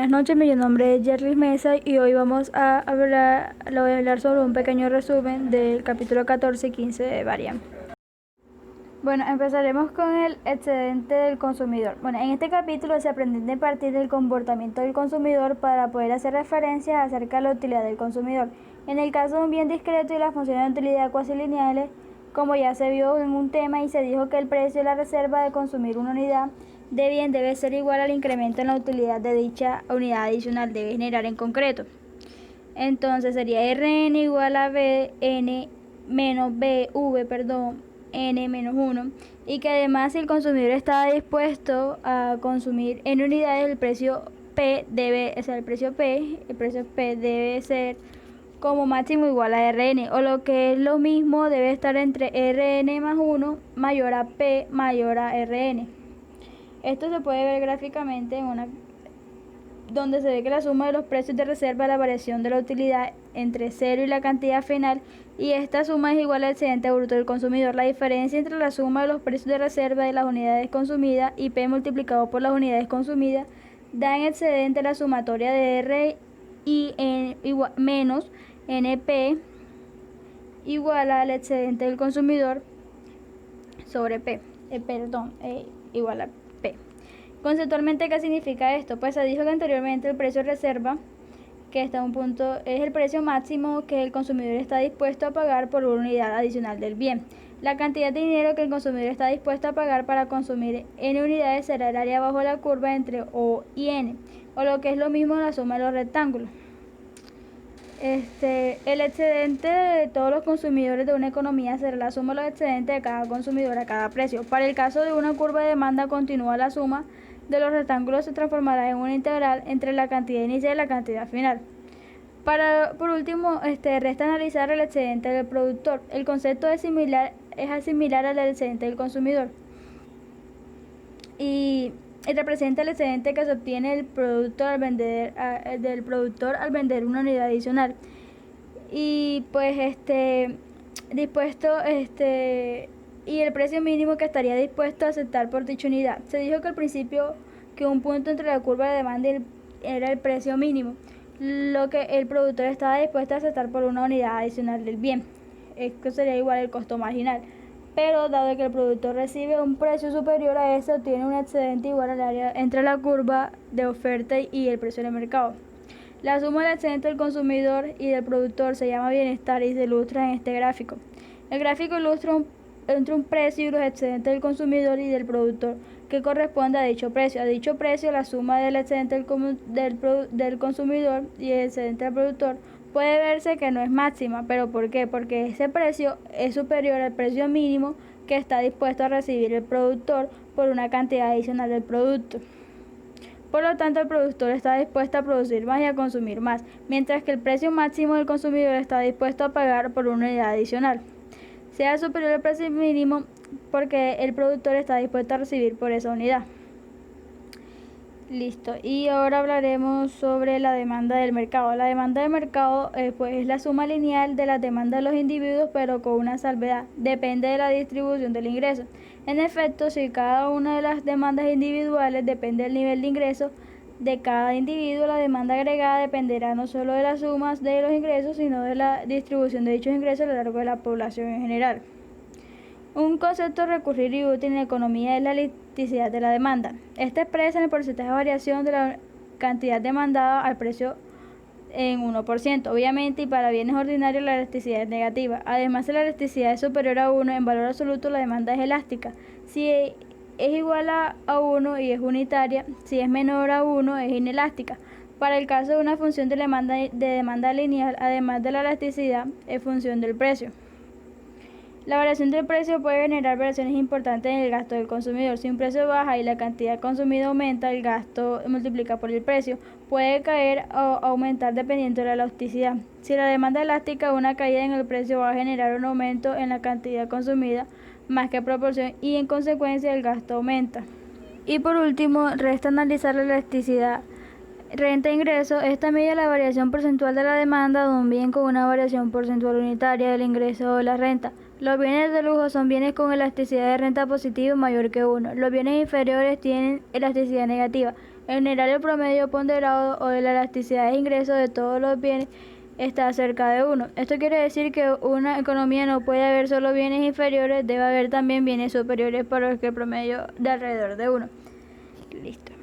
Buenas noches, mi nombre es Jerry Mesa y hoy voy a hablar sobre un pequeño resumen del capítulo 14 y 15 de Varian. Bueno, empezaremos con el excedente del consumidor. Bueno, en este capítulo se aprende a partir del comportamiento del consumidor para poder hacer referencias acerca de la utilidad del consumidor. En el caso de un bien discreto y las funciones de utilidad cuasi lineales, como ya se vio en un tema y se dijo que el precio de la reserva de consumir una unidad de bien debe ser igual al incremento en la utilidad de dicha unidad adicional debe generar en concreto. Entonces sería Rn igual a Bn menos Bv, n menos 1, y que además si el consumidor está dispuesto a consumir en unidades, el precio P debe ser como máximo igual a Rn, o lo que es lo mismo, debe estar entre Rn más 1 mayor a P mayor a Rn. Esto se puede ver gráficamente donde se ve que la suma de los precios de reserva es la variación de la utilidad entre 0 y la cantidad final, y esta suma es igual al excedente bruto del consumidor. La diferencia entre la suma de los precios de reserva de las unidades consumidas y P multiplicado por las unidades consumidas da en excedente la sumatoria de R y menos NP igual al excedente del consumidor sobre P, igual a P. Conceptualmente, ¿qué significa esto? Pues se dijo que anteriormente el precio de reserva, que está en un punto, es el precio máximo que el consumidor está dispuesto a pagar por una unidad adicional del bien. La cantidad de dinero que el consumidor está dispuesto a pagar para consumir n unidades será el área bajo la curva entre O y N, o lo que es lo mismo la suma de los rectángulos. El excedente de todos los consumidores de una economía será la suma de los excedentes de cada consumidor a cada precio. Para el caso de una curva de demanda continua, la suma de los rectángulos se transformará en una integral entre la cantidad inicial y la cantidad final. Por último, resta analizar el excedente del productor. El concepto es similar al excedente del consumidor y representa el excedente que se obtiene del productor al vender una unidad adicional. Y pues y el precio mínimo que estaría dispuesto a aceptar por dicha unidad. Se dijo que al principio que un punto entre la curva de demanda era el precio mínimo, lo que el productor estaba dispuesto a aceptar por una unidad adicional del bien. Esto sería igual al costo marginal. Pero dado que el productor recibe un precio superior a ese, obtiene un excedente igual al área entre la curva de oferta y el precio del mercado. La suma del excedente del consumidor y del productor se llama bienestar y se ilustra en este gráfico. El gráfico ilustra entre un precio y los excedentes del consumidor y del productor, que corresponde a dicho precio. A dicho precio, la suma del excedente del consumidor y el excedente del productor puede verse que no es máxima. ¿Pero por qué? Porque ese precio es superior al precio mínimo que está dispuesto a recibir el productor por una cantidad adicional del producto. Por lo tanto, el productor está dispuesto a producir más y a consumir más, mientras que el precio máximo del consumidor está dispuesto a pagar por una unidad adicional, sea superior al precio mínimo, porque el productor está dispuesto a recibir por esa unidad. Listo, y ahora hablaremos sobre la demanda del mercado. La demanda del mercado pues es la suma lineal de la demanda de los individuos, pero con una salvedad: depende de la distribución del ingreso. En efecto, si cada una de las demandas individuales depende del nivel de ingreso de cada individuo, la demanda agregada dependerá no solo de las sumas de los ingresos, sino de la distribución de dichos ingresos a lo largo de la población en general. Un concepto recurrido y útil en la economía es la elasticidad de la demanda. Esta expresa en el porcentaje de variación de la cantidad demandada al precio en 1%. Obviamente, y para bienes ordinarios la elasticidad es negativa. Además, si la elasticidad es superior a 1, en valor absoluto la demanda es elástica. Si es igual a 1 y es unitaria, si es menor a 1 es inelástica. Para el caso de una función de demanda lineal, además de la elasticidad, es función del precio. La variación del precio puede generar variaciones importantes en el gasto del consumidor. Si un precio baja y la cantidad consumida aumenta, el gasto multiplica por el precio. Puede caer o aumentar dependiendo de la elasticidad. Si la demanda es elástica, una caída en el precio va a generar un aumento en la cantidad consumida más que proporción, y en consecuencia el gasto aumenta. Y por último, resta analizar la elasticidad. Renta-ingreso. Esta mide la variación porcentual de la demanda de un bien con una variación porcentual unitaria del ingreso o de la renta. Los bienes de lujo son bienes con elasticidad de renta positiva mayor que 1. Los bienes inferiores tienen elasticidad negativa. En general, el promedio ponderado o de la elasticidad de ingresos de todos los bienes está cerca de 1. Esto quiere decir que una economía no puede haber solo bienes inferiores, debe haber también bienes superiores para el promedio de alrededor de 1. Listo.